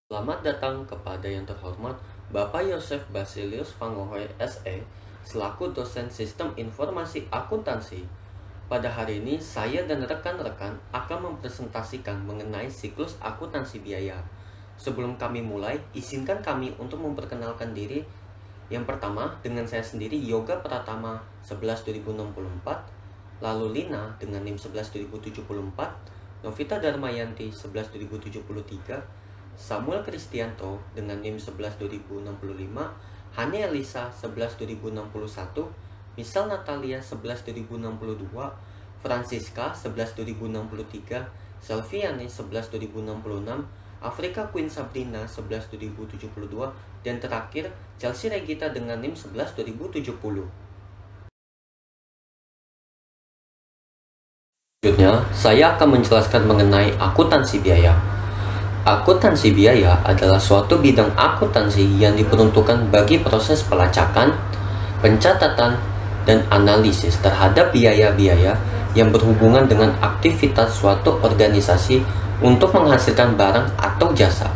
Selamat datang kepada yang terhormat Bapak Yosef Basilius Vangohoy SE selaku dosen Sistem Informasi Akuntansi. Pada hari ini saya dan rekan-rekan akan mempresentasikan mengenai siklus akuntansi biaya. Sebelum kami mulai, izinkan kami untuk memperkenalkan diri. Yang pertama, dengan saya sendiri Yoga Pratama 11.2064, lalu Lina dengan NIM 11.074, Novita Darmayanti 11.073, Samuel Kristianto dengan NIM 11.2065, Hani Elisa 11.2061, Misal Natalia 11.062, Francisca 11.063, Selviani 11.066, Afrika Queen Sabrina 11.072, dan terakhir Chelsea Regita dengan NIM 11.070. Selanjutnya, saya akan menjelaskan mengenai akuntansi biaya. Akuntansi biaya adalah suatu bidang akuntansi yang diperuntukkan bagi proses pelacakan, pencatatan, dan analisis terhadap biaya-biaya yang berhubungan dengan aktivitas suatu organisasi untuk menghasilkan barang atau jasa.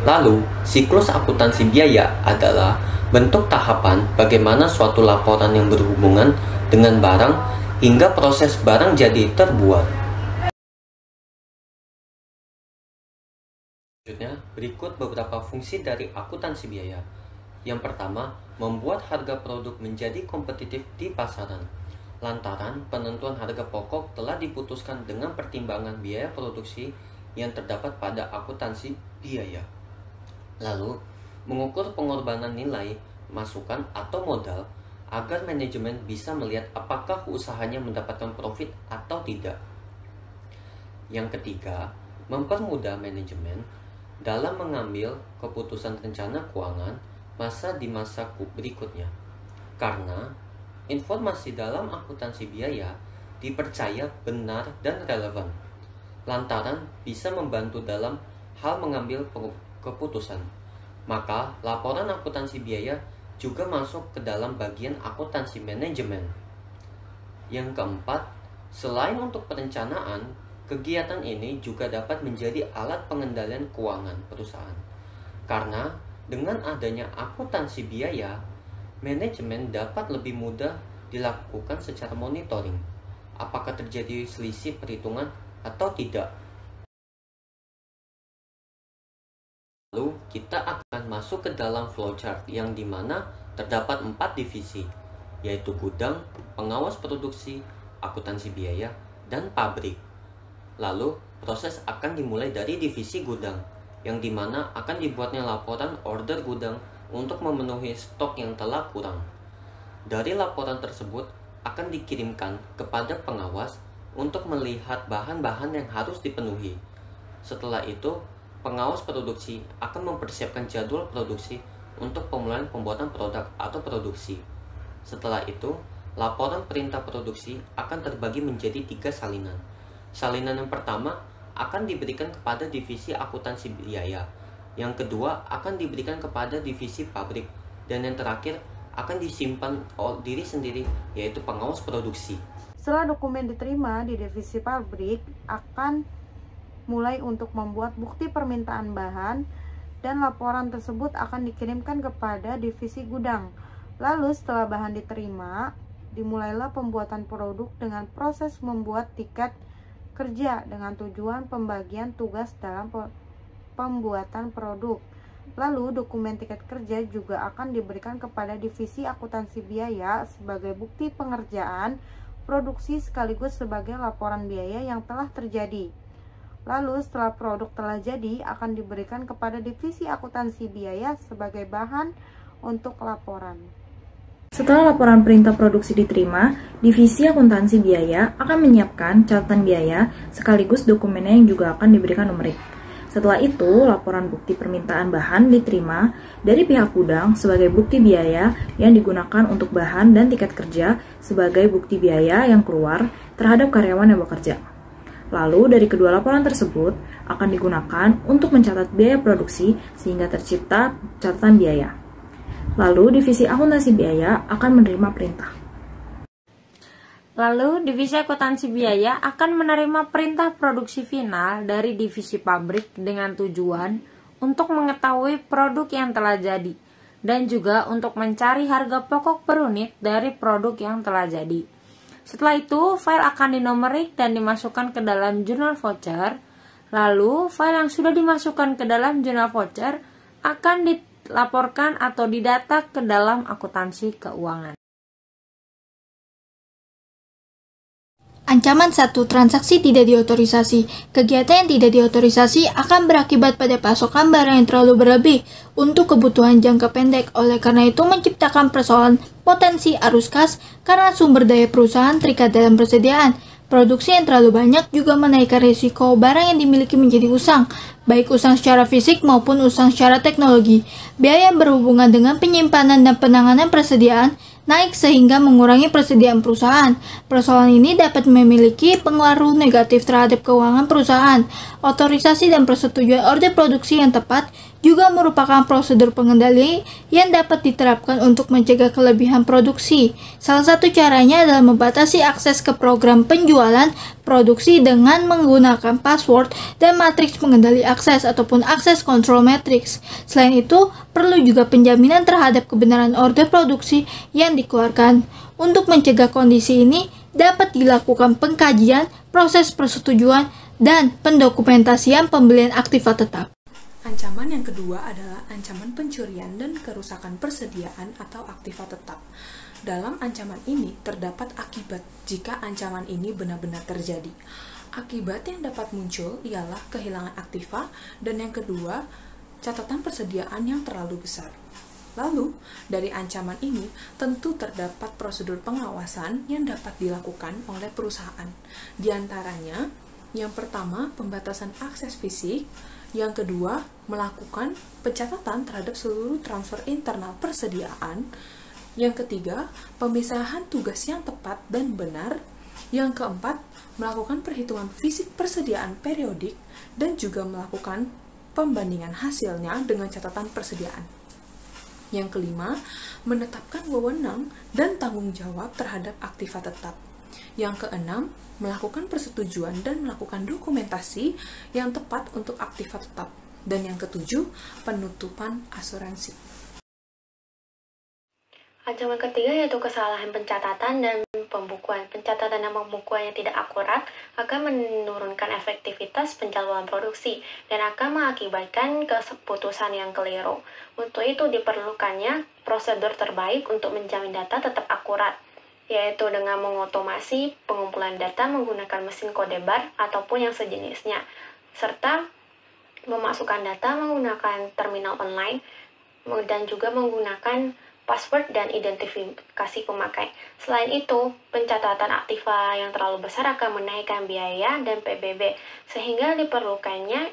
Lalu, siklus akuntansi biaya adalah bentuk tahapan bagaimana suatu laporan yang berhubungan dengan barang hingga proses barang jadi terbuat. Selanjutnya, berikut beberapa fungsi dari akuntansi biaya. Yang pertama, membuat harga produk menjadi kompetitif di pasaran. Lantaran penentuan harga pokok telah diputuskan dengan pertimbangan biaya produksi yang terdapat pada akuntansi biaya. Lalu, mengukur pengorbanan nilai, masukan atau modal agar manajemen bisa melihat apakah usahanya mendapatkan profit atau tidak. Yang ketiga, mempermudah manajemen dalam mengambil keputusan rencana keuangan di masa berikutnya. Karena informasi dalam akuntansi biaya dipercaya benar dan relevan, lantaran bisa membantu dalam hal mengambil keputusan. Maka laporan akuntansi biaya juga masuk ke dalam bagian akuntansi manajemen. Yang keempat, selain untuk perencanaan, kegiatan ini juga dapat menjadi alat pengendalian keuangan perusahaan. Karena dengan adanya akuntansi biaya, manajemen dapat lebih mudah dilakukan secara monitoring apakah terjadi selisih perhitungan atau tidak. Lalu kita akan masuk ke dalam flowchart yang dimana terdapat 4 divisi, yaitu gudang, pengawas produksi, akuntansi biaya, dan pabrik. Lalu, proses akan dimulai dari divisi gudang, yang dimana akan dibuatnya laporan order gudang untuk memenuhi stok yang telah kurang. Dari laporan tersebut akan dikirimkan kepada pengawas untuk melihat bahan-bahan yang harus dipenuhi. Setelah itu, pengawas produksi akan mempersiapkan jadwal produksi untuk pemulaian pembuatan produk atau produksi. Setelah itu, laporan perintah produksi akan terbagi menjadi 3 salinan. Salinan yang pertama akan diberikan kepada divisi akuntansi biaya, yang kedua akan diberikan kepada divisi pabrik, dan yang terakhir akan disimpan oleh diri sendiri, yaitu pengawas produksi. Setelah dokumen diterima di divisi pabrik, akan mulai untuk membuat bukti permintaan bahan, dan laporan tersebut akan dikirimkan kepada divisi gudang. Lalu setelah bahan diterima, dimulailah pembuatan produk dengan proses membuat tiket kerja dengan tujuan pembagian tugas dalam pembuatan produk. Lalu dokumen tiket kerja juga akan diberikan kepada divisi akuntansi biaya sebagai bukti pengerjaan produksi sekaligus sebagai laporan biaya yang telah terjadi. Lalu setelah produk telah jadi akan diberikan kepada divisi akuntansi biaya sebagai bahan untuk laporan. Setelah laporan perintah produksi diterima, divisi akuntansi biaya akan menyiapkan catatan biaya sekaligus dokumennya yang juga akan diberikan numerik. Setelah itu, laporan bukti permintaan bahan diterima dari pihak gudang sebagai bukti biaya yang digunakan untuk bahan dan tiket kerja sebagai bukti biaya yang keluar terhadap karyawan yang bekerja. Lalu dari kedua laporan tersebut akan digunakan untuk mencatat biaya produksi sehingga tercipta catatan biaya. Lalu divisi akuntansi biaya akan menerima perintah. Lalu divisi akuntansi biaya akan menerima perintah produksi final dari divisi pabrik dengan tujuan untuk mengetahui produk yang telah jadi, dan juga untuk mencari harga pokok per unit dari produk yang telah jadi. Setelah itu, file akan dinomerik dan dimasukkan ke dalam jurnal voucher. Lalu, file yang sudah dimasukkan ke dalam jurnal voucher akan dilaporkan atau didata ke dalam akuntansi keuangan. Ancaman 1. Transaksi tidak diotorisasi. Kegiatan yang tidak diotorisasi akan berakibat pada pasokan barang yang terlalu berlebih untuk kebutuhan jangka pendek. Oleh karena itu menciptakan persoalan potensi arus kas karena sumber daya perusahaan terikat dalam persediaan. Produksi yang terlalu banyak juga menaikkan risiko barang yang dimiliki menjadi usang, baik usang secara fisik maupun usang secara teknologi. Biaya yang berhubungan dengan penyimpanan dan penanganan persediaan naik sehingga mengurangi persediaan perusahaan. Persoalan ini dapat memiliki pengaruh negatif terhadap keuangan perusahaan. Otorisasi dan persetujuan order produksi yang tepat juga merupakan prosedur pengendali yang dapat diterapkan untuk mencegah kelebihan produksi. Salah satu caranya adalah membatasi akses ke program penjualan produksi dengan menggunakan password dan matriks pengendali akses ataupun akses control matrix. Selain itu, perlu juga penjaminan terhadap kebenaran order produksi yang dikeluarkan. Untuk mencegah kondisi ini, dapat dilakukan pengkajian, proses persetujuan, dan pendokumentasian pembelian aktiva tetap. Ancaman yang kedua adalah ancaman pencurian dan kerusakan persediaan atau aktiva tetap. Dalam ancaman ini terdapat akibat jika ancaman ini benar-benar terjadi. Akibat yang dapat muncul ialah kehilangan aktiva, dan yang kedua, catatan persediaan yang terlalu besar. Lalu, dari ancaman ini tentu terdapat prosedur pengawasan yang dapat dilakukan oleh perusahaan. Di antaranya, yang pertama, pembatasan akses fisik. Yang kedua, melakukan pencatatan terhadap seluruh transfer internal persediaan. Yang ketiga, pemisahan tugas yang tepat dan benar. Yang keempat, melakukan perhitungan fisik persediaan periodik dan juga melakukan pembandingan hasilnya dengan catatan persediaan. Yang kelima, menetapkan wewenang dan tanggung jawab terhadap aktiva tetap. Yang keenam, melakukan persetujuan dan melakukan dokumentasi yang tepat untuk aktiva tetap. Dan yang ketujuh, penutupan asuransi. Ancaman ketiga yaitu kesalahan pencatatan dan pembukuan. Pencatatan dan pembukuan yang tidak akurat akan menurunkan efektivitas penjaluan produksi dan akan mengakibatkan keputusan yang keliru. Untuk itu diperlukannya prosedur terbaik untuk menjamin data tetap akurat, yaitu dengan mengotomasi pengumpulan data menggunakan mesin kode bar ataupun yang sejenisnya, serta memasukkan data menggunakan terminal online dan juga menggunakan password dan identifikasi pemakai. Selain itu, pencatatan aktiva yang terlalu besar akan menaikkan biaya dan PBB, sehingga diperlukannya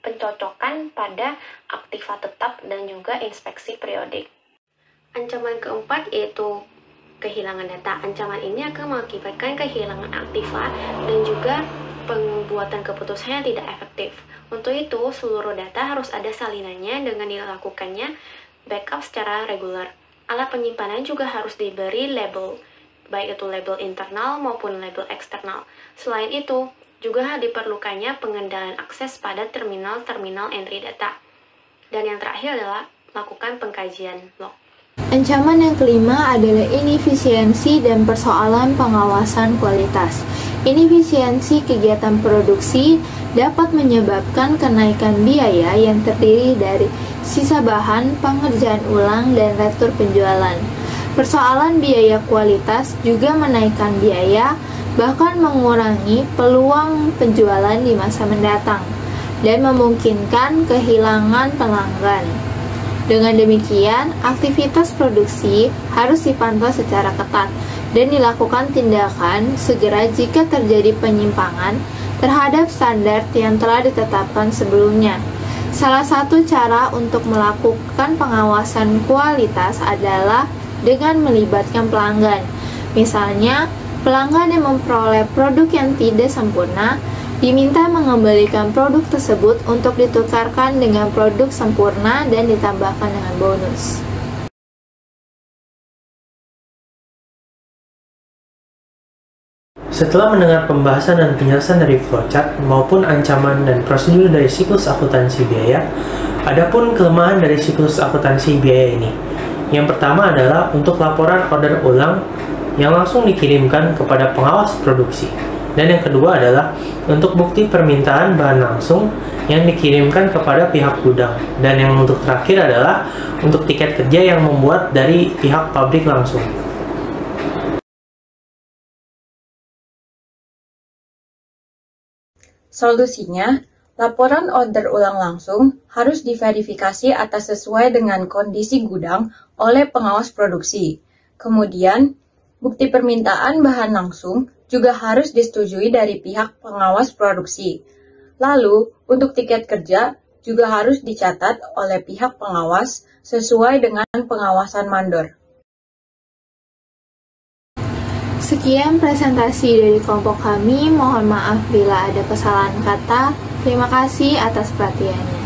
pencocokan pada aktiva tetap dan juga inspeksi periodik. Ancaman keempat yaitu kehilangan data. Ancaman ini akan mengakibatkan kehilangan aktiva dan juga pembuatan keputusan yang tidak efektif. Untuk itu, seluruh data harus ada salinannya dengan dilakukannya backup secara reguler. Alat penyimpanan juga harus diberi label, baik itu label internal maupun label eksternal. Selain itu, juga diperlukannya pengendalian akses pada terminal-terminal entry data. Dan yang terakhir adalah lakukan pengkajian log. Ancaman yang kelima adalah inefisiensi dan persoalan pengawasan kualitas. Inefisiensi kegiatan produksi dapat menyebabkan kenaikan biaya yang terdiri dari sisa bahan, pengerjaan ulang, dan retur penjualan. Persoalan biaya kualitas juga menaikkan biaya, bahkan mengurangi peluang penjualan di masa mendatang, dan memungkinkan kehilangan pelanggan. Dengan demikian, aktivitas produksi harus dipantau secara ketat dan dilakukan tindakan segera jika terjadi penyimpangan terhadap standar yang telah ditetapkan sebelumnya. Salah satu cara untuk melakukan pengawasan kualitas adalah dengan melibatkan pelanggan. Misalnya, pelanggan yang memperoleh produk yang tidak sempurna diminta mengembalikan produk tersebut untuk ditukarkan dengan produk sempurna dan ditambahkan dengan bonus. Setelah mendengar pembahasan dan penjelasan dari flowchart maupun ancaman dan prosedur dari siklus akuntansi biaya, adapun kelemahan dari siklus akuntansi biaya ini. Yang pertama adalah untuk laporan order ulang yang langsung dikirimkan kepada pengawas produksi. Dan yang kedua adalah untuk bukti permintaan bahan langsung yang dikirimkan kepada pihak gudang. Dan yang untuk terakhir adalah untuk tiket kerja yang membuat dari pihak pabrik langsung. Solusinya, laporan order ulang langsung harus diverifikasi atas sesuai dengan kondisi gudang oleh pengawas produksi. Kemudian, bukti permintaan bahan langsung juga harus disetujui dari pihak pengawas produksi. Lalu, untuk tiket kerja juga harus dicatat oleh pihak pengawas sesuai dengan pengawasan mandor. Sekian presentasi dari kelompok kami. Mohon maaf bila ada kesalahan kata. Terima kasih atas perhatiannya.